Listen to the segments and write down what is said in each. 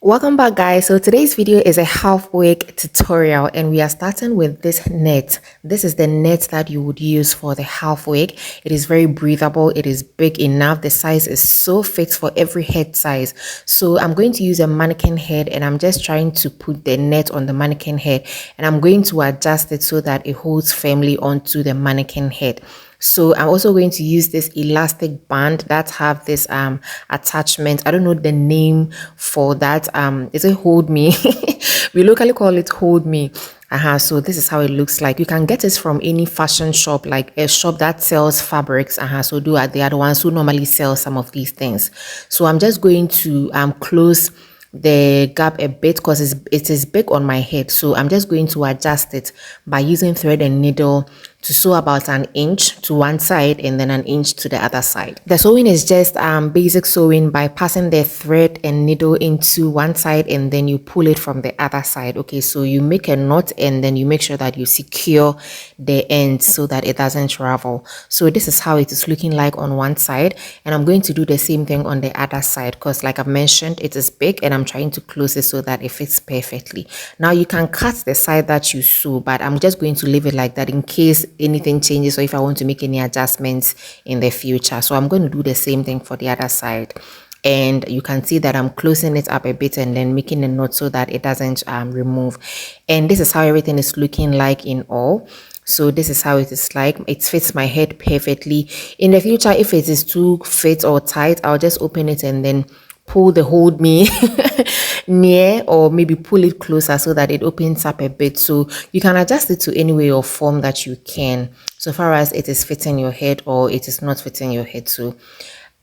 Welcome back, guys. So today's video is a half wig tutorial and we are starting with this net. This is the net that you would use for the half wig. It is very breathable. It is big enough. The size is so fixed for every head size. So I'm going to use a mannequin head and I'm just trying to put the net on the mannequin head and I'm going to adjust it so that it holds firmly onto the mannequin head. So I'm also going to use this elastic band that have this attachment. I don't know the name for that. Is it hold me? We locally call it hold me. So this is how it looks like. You can get it from any fashion shop, like a shop that sells fabrics. So do are the other ones who normally sell some of these things. So I'm just going to close the gap a bit because it is big on my head. So I'm just going to adjust it by using thread and needle to sew about an inch to one side and then an inch to the other side. The sewing is just basic sewing by passing the thread and needle into one side and then you pull it from the other side. Okay, so you make a knot and then you make sure that you secure the end so that it doesn't ravel. So this is how it is looking like on one side and I'm going to do the same thing on the other side because like I've mentioned, it is big and I'm trying to close it so that it fits perfectly. Now you can cut the side that you sew, but I'm just going to leave it like that in case anything changes or if I want to make any adjustments in the future. So I'm going to do the same thing for the other side. And you can see that I'm closing it up a bit and then making a knot so that it doesn't remove. And this is how everything is looking like in all. So this is how it is like. It fits my head perfectly. In the future, if it is too fit or tight, I'll just open it and then pull the hold me near or maybe pull it closer so that it opens up a bit. So you can adjust it to any way or form that you can so far as it is fitting your head or it is not fitting your head. So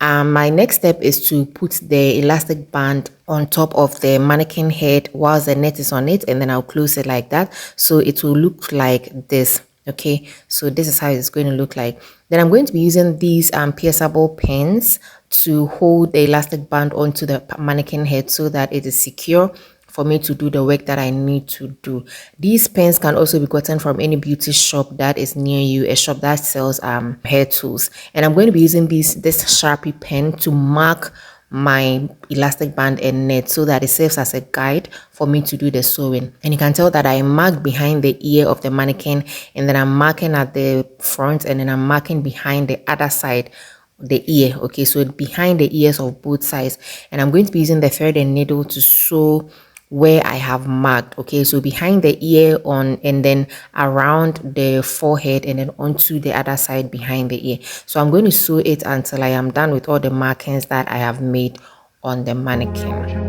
my next step is to put the elastic band on top of the mannequin head whilst the net is on it, and then I'll close it like that so it will look like this. Okay, so this is how it's going to look like. Then I'm going to be using these pierceable pins to hold the elastic band onto the mannequin head so that it is secure for me to do the work that I need to do. These pens can also be gotten from any beauty shop that is near you, a shop that sells hair tools. And I'm going to be using this Sharpie pen to mark my elastic band and net so that it serves as a guide for me to do the sewing. And you can tell that I marked behind the ear of the mannequin and then I'm marking at the front and then I'm marking behind the other side, the ear. Okay, so behind the ears of both sides, and I'm going to be using the thread and needle to sew where I have marked. Okay, so behind the ear on and then around the forehead and then onto the other side behind the ear. So I'm going to sew it until I am done with all the markings that I have made on the mannequin.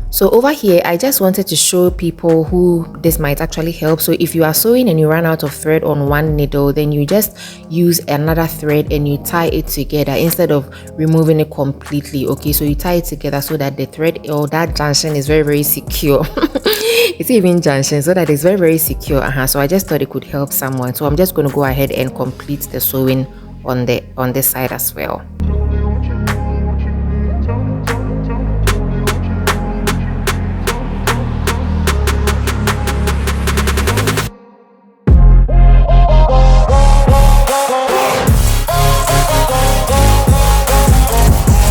So over here, I just wanted to show people who this might actually help. So if you are sewing and you run out of thread on one needle, then you just use another thread and you tie it together instead of removing it completely. Okay, so you tie it together so that the thread or that junction is very, very secure. It's even junction, so that it's very, very secure. So I just thought it could help someone. So I'm just going to go ahead and complete the sewing on this side as well.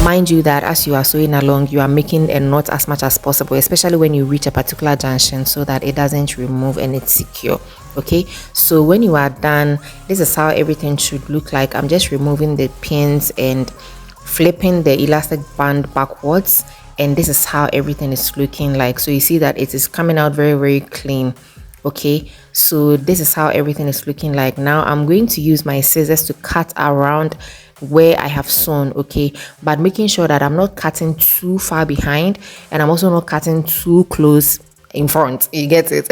Mind you that as you are sewing along, you are making a knot as much as possible, especially when you reach a particular junction so that it doesn't remove and it's secure. Okay, so when you are done, this is how everything should look like. I'm just removing the pins and flipping the elastic band backwards, and this is how everything is looking like. So you see that it is coming out very, very clean. Okay, so this is how everything is looking like. Now I'm going to use my scissors to cut around where I have sewn, okay, but making sure that I'm not cutting too far behind and I'm also not cutting too close in front. You get it?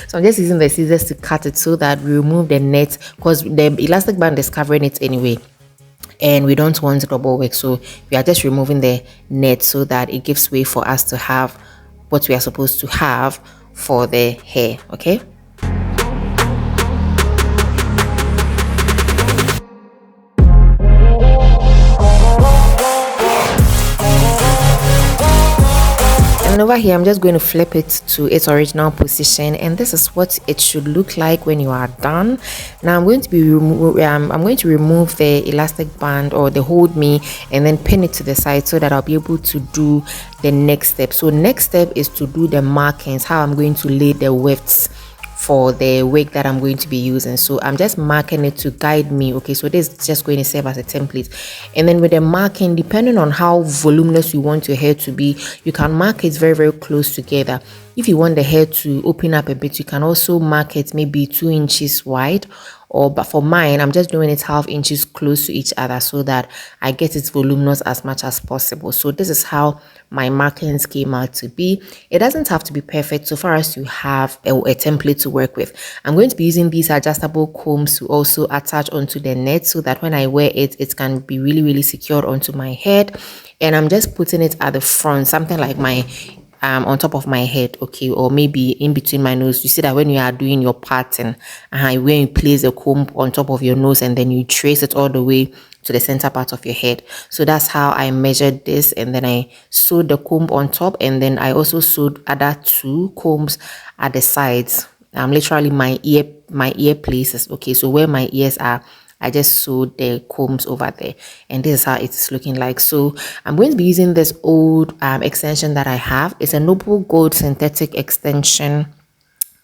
So I'm just using the scissors to cut it so that we remove the net because the elastic band is covering it anyway and we don't want double work. So we are just removing the net so that it gives way for us to have what we are supposed to have for the hair. Okay, And over here I'm just going to flip it to its original position, and this is what it should look like when you are done. Now I'm going to be I'm going to remove the elastic band or the hold me and then pin it to the side so that I'll be able to do the next step. So next step is to do the markings, how I'm going to lay the wefts for the wig that I'm going to be using. So I'm just marking it to guide me. Okay, so this is just going to serve as a template, and then with the marking, depending on how voluminous you want your hair to be, you can mark it very close together. If you want the hair to open up a bit, you can also mark it maybe 2 inches wide, or but for mine I'm just doing it 1/2 inches close to each other so that I get it voluminous as much as possible. So this is how my markings came out to be. It doesn't have to be perfect so far as you have a template to work with. I'm going to be using these adjustable combs to also attach onto the net so that when I wear it, it can be really secured onto my head. And I'm just putting it at the front, something like my on top of my head, okay, or maybe in between my nose. You see that when you are doing your pattern, when you place a comb on top of your nose and then you trace it all the way to the center part of your head. So that's how I measured this, and then I sewed the comb on top, and then I also sewed other 2 combs at the sides. Literally my ear places. Okay, so where my ears are, I just sewed the combs over there, and this is how it's looking like. So I'm going to be using this old extension that I have. It's a Noble Gold synthetic extension.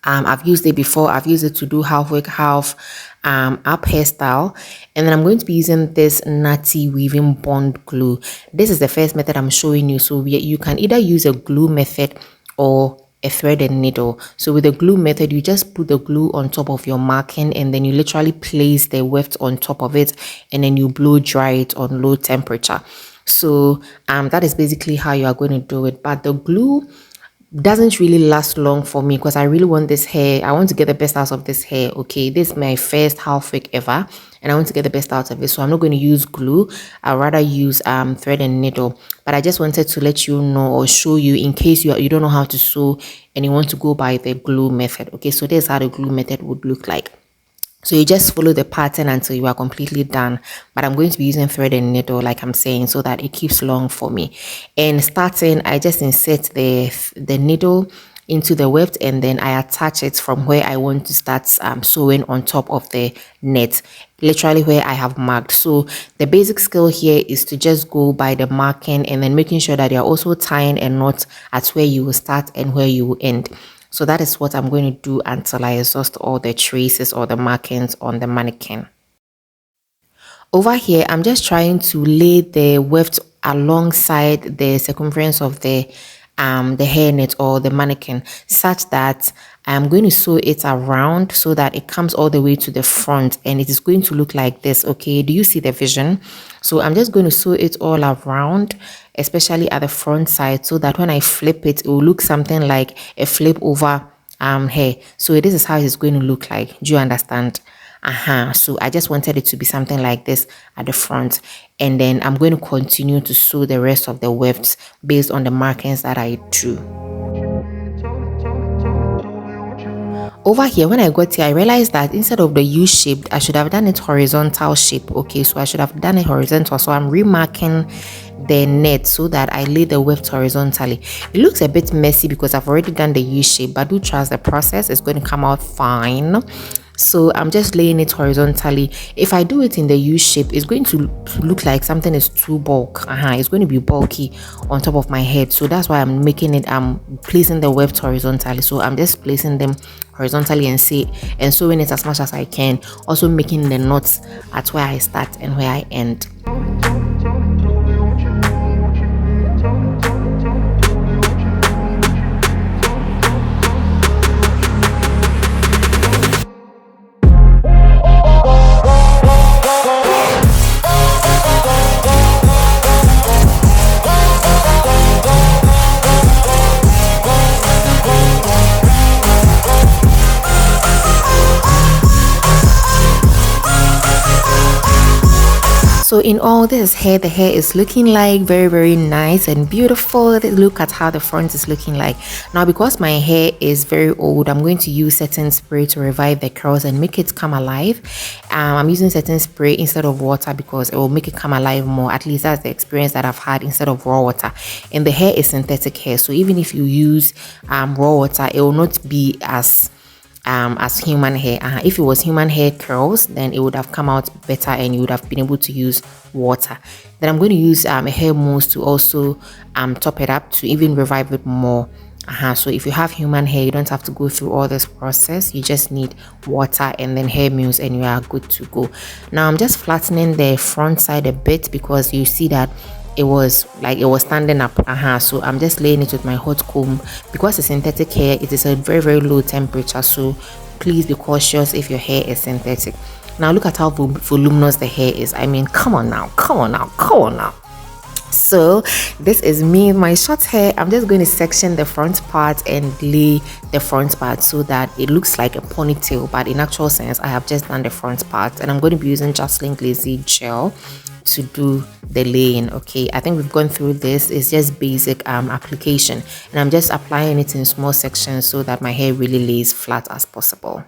I've used it before. I've used it to do half wig, half up hairstyle, and then I'm going to be using this Natty weaving bond glue. This is the first method I'm showing you. So you can either use a glue method or a thread and needle. So with the glue method, you just put the glue on top of your marking, and then you literally place the weft on top of it, and then you blow dry it on low temperature. So that is basically how you are going to do it. But the glue doesn't really last long for me because I really want this hair. I want to get the best out of this hair. Okay, this is my first half wig ever, and I want to get the best out of it. So I'm not going to use glue. I'd rather use thread and needle. But I just wanted to let you know or show you in case you don't know how to sew and you want to go by the glue method. Okay, so this is how the glue method would look like. So you just follow the pattern until you are completely done. But I'm going to be using thread and needle, like I'm saying, so that it keeps long for me. And starting, I just insert the needle into the weft, and then I attach it from where I want to start sewing on top of the net, literally where I have marked. So the basic skill here is to just go by the marking and then making sure that you're also tying a knot at where you will start and where you will end. So that is what I'm going to do until I exhaust all the traces or the markings on the mannequin. Over here, I'm just trying to lay the weft alongside the circumference of the hairnet or the mannequin, such that I'm going to sew it around so that it comes all the way to the front, and it is going to look like this. Okay, do you see the vision? So I'm just going to sew it all around, especially at the front side, so that when I flip it, it will look something like a flip over hair. So this is how it's going to look like. Do you understand? So I just wanted it to be something like this at the front, and then I'm going to continue to sew the rest of the wefts based on the markings that I drew. Over here, when I got here, I realized that instead of the U-shaped, I should have done it horizontal shape. Okay, so I should have done it horizontal. So I'm remarking the net so that I lay the weft horizontally. It looks a bit messy because I've already done the U-shape, but do trust the process. It's going to come out fine. So I'm just laying it horizontally. If I do it in the U shape, it's going to look like something is too bulk. It's going to be bulky on top of my head. So that's why I'm making it, I'm placing the weft horizontally. So I'm just placing them horizontally and sewing it as much as I can. Also making the knots at where I start and where I end. So in all, this is hair. The hair is looking like very nice and beautiful. Look at how the front is looking like. Now because my hair is very old, I'm going to use certain spray to revive the curls and make it come alive. I'm using certain spray instead of water because it will make it come alive more. At least that's the experience that I've had instead of raw water. And the hair is synthetic hair, so even if you use raw water, it will not be as human hair. If it was human hair curls, then it would have come out better and you would have been able to use water. Then I'm going to use a hair mousse to also top it up to even revive it more. So if you have human hair, you don't have to go through all this process. You just need water and then hair mousse and you are good to go. Now I'm just flattening the front side a bit because you see that it was standing up. So I'm just laying it with my hot comb. Because it's synthetic hair, it is a very low temperature, so please be cautious if your hair is synthetic. Now look at how voluminous the hair is. I mean, come on now. So this is me, my short hair. I'm just going to section the front part and lay the front part so that it looks like a ponytail, but in actual sense I have just done the front part, and I'm going to be using Jocelyn Glazy gel to do the laying. Okay, I think we've gone through this. It's just basic application, and I'm just applying it in small sections so that my hair really lays flat as possible.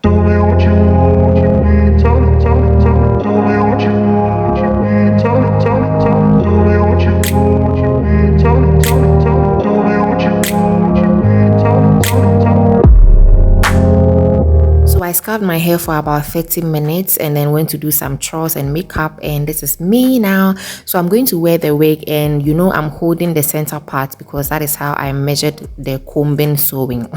I scarfed my hair for about 30 minutes and then went to do some chores and makeup, and this is me now. So I'm going to wear the wig, and you know I'm holding the center part because that is how I measured the combing sewing.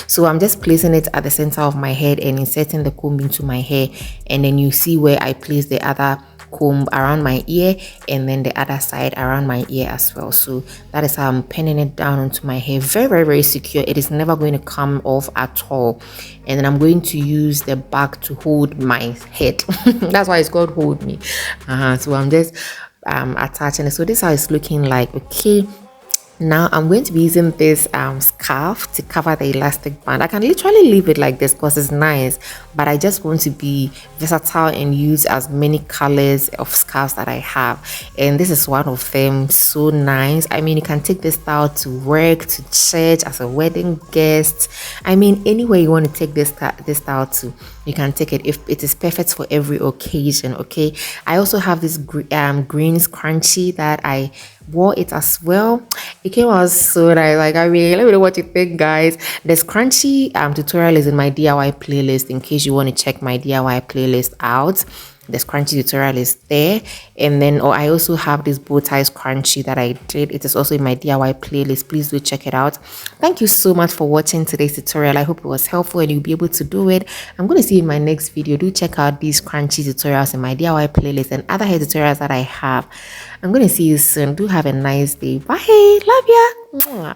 So I'm just placing it at the center of my head and inserting the comb into my hair, and then you see where I place the other comb around my ear and then the other side around my ear as well. So that is how I'm pinning it down onto my hair. Very secure. It is never going to come off at all. And then I'm going to use the back to hold my head. That's why it's called hold me. So I'm just attaching it. So this is how it's looking like. Okay, now I'm going to be using this scarf to cover the elastic band. I can literally leave it like this because it's nice, but I just want to be versatile and use as many colors of scarves that I have, and this is one of them. So nice. I mean, you can take this style to work, to church, as a wedding guest. I mean, anywhere you want to take this style to, you can take it. If it is perfect for every occasion. Okay, I also have this green scrunchie that I wore it as well. It came out so nice. Like, I mean, let me know what you think, guys. The scrunchie tutorial is in my DIY playlist, in case you want to check my DIY playlist out. The scrunchie tutorial is there. And then I also have this bow tie scrunchie that I did. It is also in my DIY playlist. Please do check it out. Thank you so much for watching today's tutorial. I hope it was helpful and you'll be able to do it. I'm going to see you in my next video. Do check out these scrunchie tutorials in my DIY playlist and other hair tutorials that I have. I'm going to see you soon. Do have a nice day. Bye. Love ya.